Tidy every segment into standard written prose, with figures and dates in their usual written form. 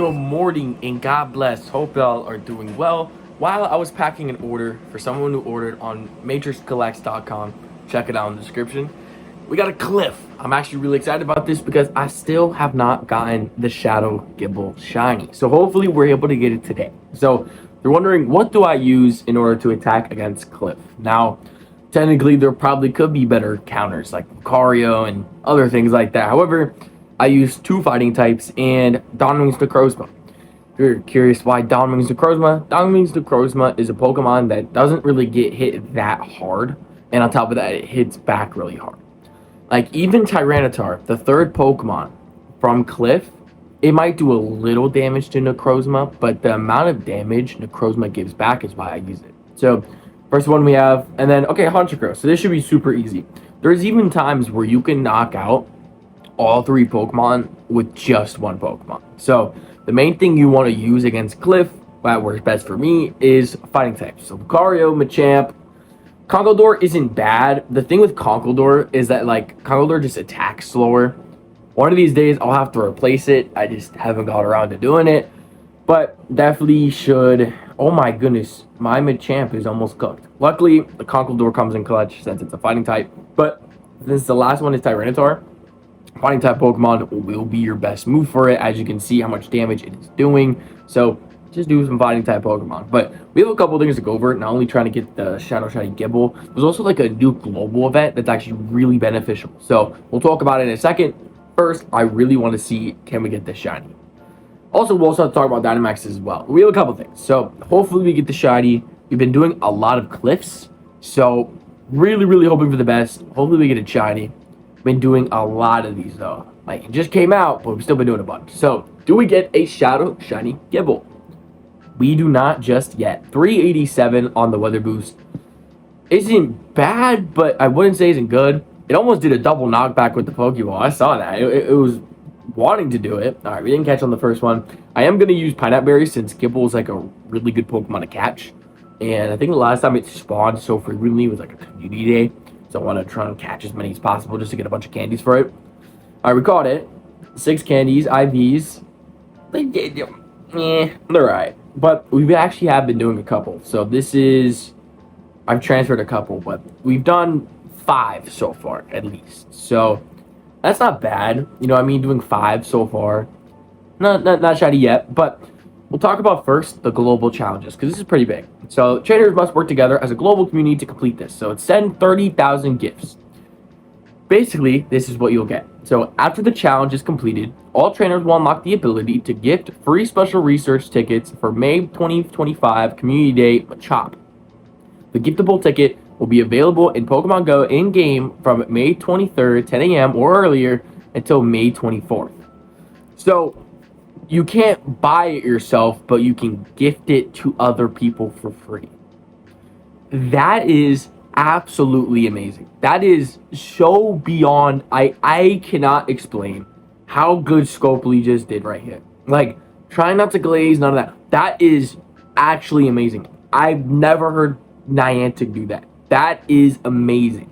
Good morning and God bless. Hope y'all are doing well. While I was packing an order for someone who ordered on matrixcollects.com, check it out in the description. We got a cliff. I'm actually really excited about this because I still have not gotten the Shadow GIBLE shiny. So hopefully we're able to get it today. So you're wondering, what do I use in order to attack against Cliff? Now, technically there probably could be better counters like Lucario and other things like that. However, I use two fighting types and Dawnwing's Necrozma. If you're curious why Dawnwing's Necrozma is a Pokemon that doesn't really get hit that hard, and on top of that, it hits back really hard. Like, even Tyranitar, the third Pokemon from Cliff, it might do a little damage to Necrozma, but the amount of damage Necrozma gives back is why I use it. So, first one we have, and then, okay, Honchkrow. So this should be super easy. There's even times where you can knock out all three Pokemon with just one Pokemon. So the main thing you want to use against Cliff, that works best for me, is fighting types. So Lucario, Machamp. Conkeldurr isn't bad. The thing with Conkeldurr is that, like, Conkeldurr just attacks slower. One of these days I'll have to replace it. I just haven't got around to doing it. But definitely should. Oh my goodness, my Machamp is almost cooked. Luckily, the Conkeldurr comes in clutch since it's a fighting type. But since the last one is Tyranitar, fighting type Pokemon will be your best move for it, as you can see how much damage it is doing. So just do some fighting type Pokemon. But we have a couple things to go over. Not only trying to get the Shiny GIBLE, there's also like a new global event that's actually really beneficial. So we'll talk about it in a second. First, I really want to see, can we get this shiny? Also, we'll also have to talk about Dynamax as well. We have a couple things. So hopefully we get the shiny. We've been doing a lot of cliffs, so really hoping for the best. Hopefully we get a shiny. Been doing a lot of these though. Like, it just came out, but we've still been doing a bunch. So, do we get a Shadow Shiny GIBLE? We do not just yet. 387 on the weather boost isn't bad, but I wouldn't say isn't good. It almost did a double knockback with the Pokeball. I saw that. It was wanting to do it. All right, we didn't catch on the first one. I am going to use Pineapple Berry since GIBLE is like a really good Pokemon to catch. And I think the last time it spawned so frequently was like a community day. So I want to try and catch as many as possible just to get a bunch of candies for it. All right, we caught it. 6 candies, IVs. They're all right. But we actually have been doing a couple. So this is, I've transferred a couple, but we've done 5 so far at least. So that's not bad. You know what I mean? Doing 5 so far. Not shiny yet, but we'll talk about first the global challenges, because this is pretty big. So trainers must work together as a global community to complete this. So it's send 30,000 gifts. Basically, this is what you'll get. So after the challenge is completed, all trainers will unlock the ability to gift free special research tickets for May 2025 Community Day Machop. The giftable ticket will be available in Pokemon Go in-game from May 23rd, 10 a.m. or earlier until May 24th. So you can't buy it yourself, but you can gift it to other people for free. That is absolutely amazing. That is so beyond, I cannot explain how good Scopely just did right here. Like, trying not to glaze, none of that. That is actually amazing. I've never heard Niantic do that. That is amazing.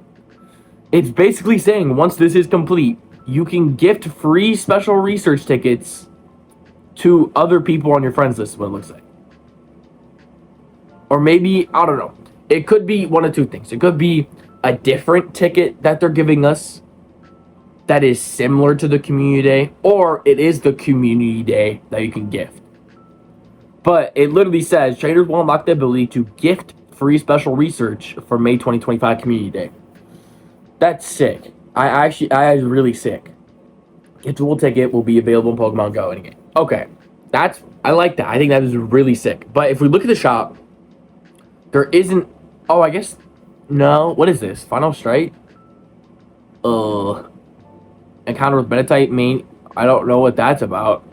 It's basically saying once this is complete, you can gift free special research tickets to other people on your friends list, is what it looks like. Or maybe, I don't know. It could be one of two things. It could be a different ticket that they're giving us that is similar to the community day, or it is the community day that you can gift. But it literally says trainers will unlock the ability to gift free special research for May 2025 community day. That's sick. I was really sick. A dual ticket will be available in Pokemon Go in game. Okay, I like that. I think that is really sick. But if we look at the shop, there isn't. Oh, I guess no. What is this? Final Strike. Encounter with Meditite main. I don't know what that's about.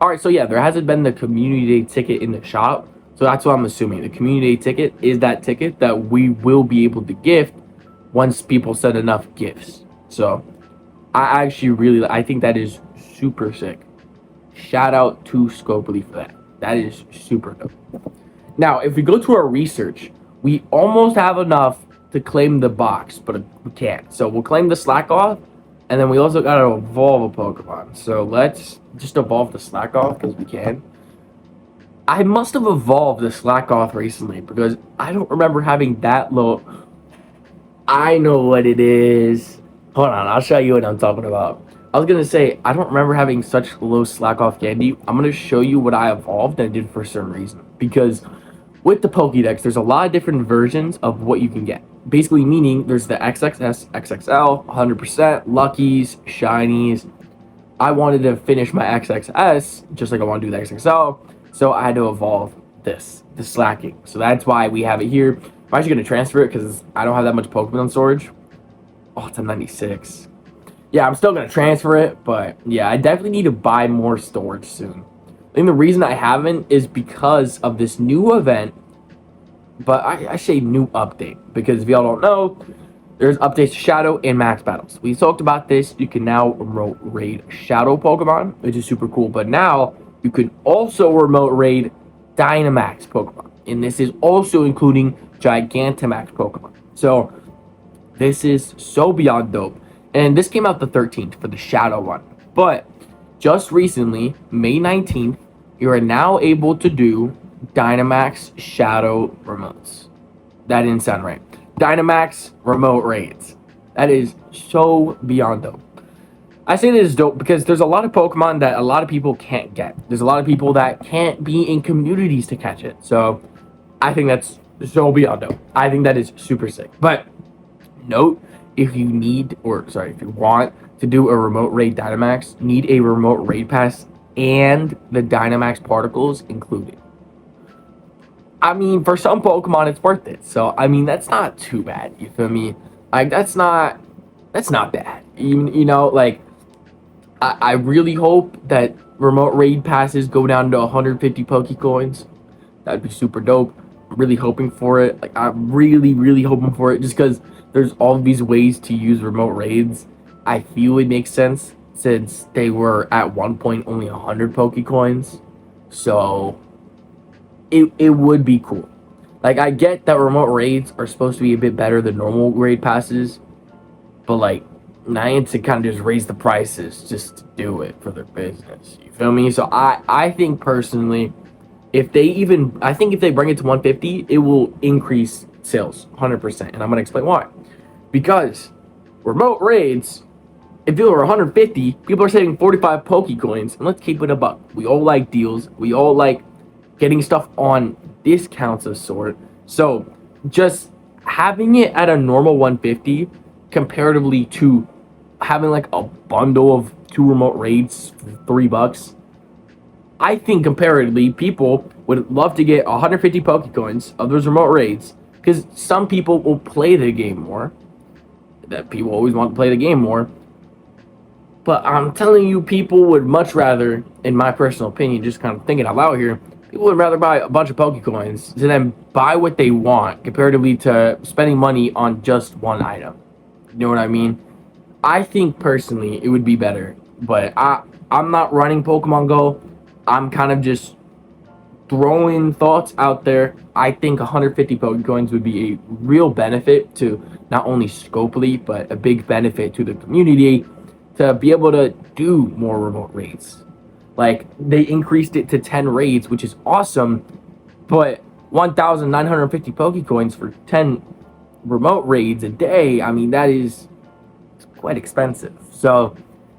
All right, so yeah, there hasn't been the community day ticket in the shop, so that's what I'm assuming. The community day ticket is that ticket that we will be able to gift once people send enough gifts. So I think that is super sick. Shout out to Scopely for that. That is super dope. Now, if we go to our research, we almost have enough to claim the box, but we can't. So we'll claim the slack off, And then we also got to evolve a Pokemon. So let's just evolve the Slackoth because we can. I must have evolved the Slackoth recently because I don't remember having that low. I know what it is. Hold on, I'll show you what I'm talking about. I was gonna say I don't remember having such low Slackoth candy. I'm gonna show you what I evolved and did for some reason because with the Pokédex, there's a lot of different versions of what you can get. Basically, meaning there's the XXS, XXL, 100%, Luckies, Shinies. I wanted to finish my XXS just like I want to do the XXL, so I had to evolve the slacking. So that's why we have it here. I'm actually going to transfer it because I don't have that much Pokemon storage. Oh, it's a 96. Yeah, I'm still going to transfer it, but yeah, I definitely need to buy more storage soon. I think the reason I haven't is because of this new event, but I say new update because if y'all don't know, there's updates to Shadow and Max Battles. We talked about this. You can now remote raid Shadow Pokemon, which is super cool. But now you can also remote raid Dynamax Pokemon. And this is also including Gigantamax Pokemon. So this is so beyond dope. And this came out the 13th for the Shadow one. But just recently, May 19th, you are now able to do Dynamax Shadow remotes. That didn't sound right. Dynamax remote raids. That is so beyond dope. I say this is dope because there's a lot of Pokemon that a lot of people can't get. There's a lot of people that can't be in communities to catch it. So I think that's so beyond dope. I think that is super sick. But note, if you if you want to do a remote raid Dynamax, need a remote raid pass and the Dynamax particles included. I mean, for some Pokemon, it's worth it. So, I mean, that's not too bad. You feel me? Like, that's not bad. You know, like, I really hope that remote raid passes go down to 150 Pokecoins. That'd be super dope. I'm really hoping for it. Like, I'm really, really hoping for it just because there's all these ways to use remote raids. I feel it makes sense since they were at one point only 100 Pokecoins. So it would be cool. Like, I get that remote raids are supposed to be a bit better than normal raid passes, but like Niantic kind of just raise the prices just to do it for their business. You feel me? So I think personally, if they bring it to 150, it will increase sales 100%, and I'm gonna explain why. Because remote raids, if it were 150, people are saving 45 Pokecoins, and let's keep it a buck. We all like deals. We all like getting stuff on discounts of sort. So just having it at a normal 150 comparatively to having like a bundle of 2 remote raids for $3, I think comparatively people would love to get 150 Pokecoins of those remote raids because some people will play the game more. That people always want to play the game more. But I'm telling you, people would much rather, in my personal opinion, just kind of thinking out loud here, people would rather buy a bunch of Pokecoins to then buy what they want comparatively to spending money on just one item. You know what I mean? I think personally it would be better, but I'm not running Pokemon Go. I'm kind of just throwing thoughts out there. I think 150 Pokecoins would be a real benefit to not only Scopely, but a big benefit to the community to be able to do more remote raids. Like, they increased it to 10 raids, which is awesome, but 1,950 Pokecoins for 10 remote raids a day, I mean, that is quite expensive. So,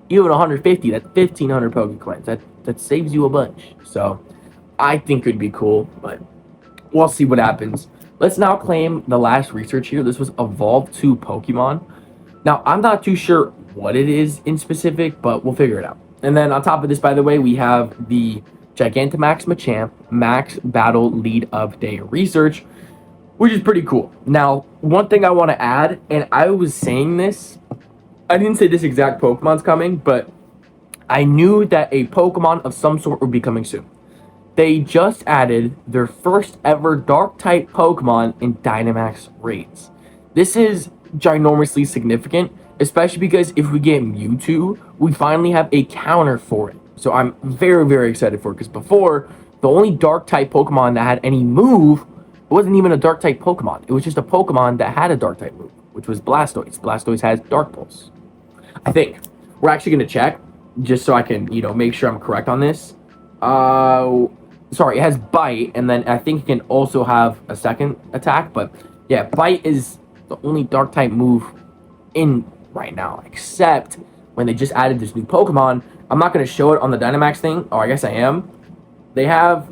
even 150, that's 1,500 Pokecoins. That saves you a bunch. So, I think it'd be cool, but we'll see what happens. Let's now claim the last research here. This was Evolve 2 Pokemon. Now, I'm not too sure what it is in specific, but we'll figure it out. And then on top of this, by the way, we have the Gigantamax Machamp Max Battle Lead Up Day Research, which is pretty cool. Now, one thing I want to add, and I was saying this, I didn't say this exact Pokemon's coming, but I knew that a Pokemon of some sort would be coming soon. They just added their first ever Dark-type Pokemon in Dynamax raids. This is ginormously significant, especially because if we get Mewtwo, we finally have a counter for it. So I'm very, very excited for it, because before, the only Dark-type Pokemon that had any move wasn't even a Dark-type Pokemon. It was just a Pokemon that had a Dark-type move, which was Blastoise. Blastoise has Dark Pulse. I think. We're actually going to check just so I can, make sure I'm correct on this. Sorry, it has bite, and then I think it can also have a second attack. But yeah, bite is the only dark type move in right now, except when they just added this new Pokemon. I'm not going to show it on the Dynamax thing. Oh, I guess I am. They have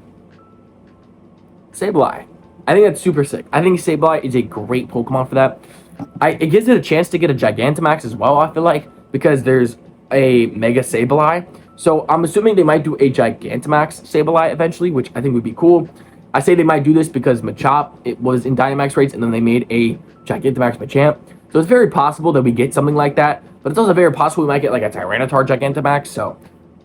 Sableye. I think that's super sick. I think Sableye is a great Pokemon for that. It gives it a chance to get a Gigantamax as well, I feel like, because there's a Mega Sableye. So I'm assuming they might do a Gigantamax Sableye eventually, which I think would be cool. I say they might do this because Machop, it was in Dynamax rates, and then they made a Gigantamax Machamp. So it's very possible that we get something like that, but it's also very possible we might get like a Tyranitar Gigantamax. So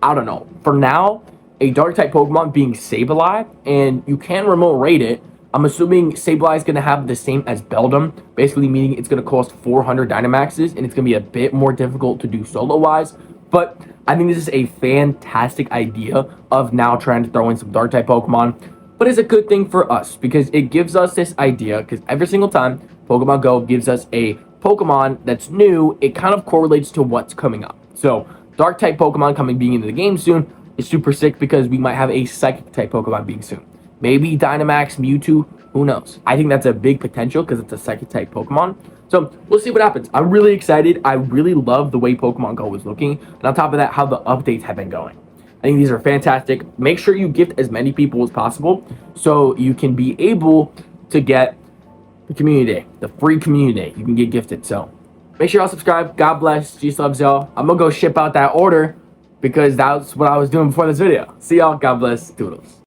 I don't know. For now, a Dark-type Pokemon being Sableye, and you can remote raid it. I'm assuming Sableye is going to have the same as Beldum, basically meaning it's going to cost 400 Dynamaxes, and it's going to be a bit more difficult to do solo-wise. But I think this is a fantastic idea of now trying to throw in some Dark-type Pokemon. But it's a good thing for us, because it gives us this idea, because every single time Pokemon Go gives us a Pokemon that's new, it kind of correlates to what's coming up. So Dark-type Pokemon being into the game soon is super sick, because we might have a Psychic-type Pokemon being soon. Maybe Dynamax, Mewtwo, who knows? I think that's a big potential because it's a Psychic-type Pokemon. So we'll see what happens. I'm really excited. I really love the way Pokemon Go is looking. And on top of that, how the updates have been going. I think these are fantastic. Make sure you gift as many people as possible so you can be able to get the community day, the free community day. You can get gifted. So make sure y'all subscribe. God bless. Jesus loves y'all. I'm going to go ship out that order because that's what I was doing before this video. See y'all. God bless. Toodles.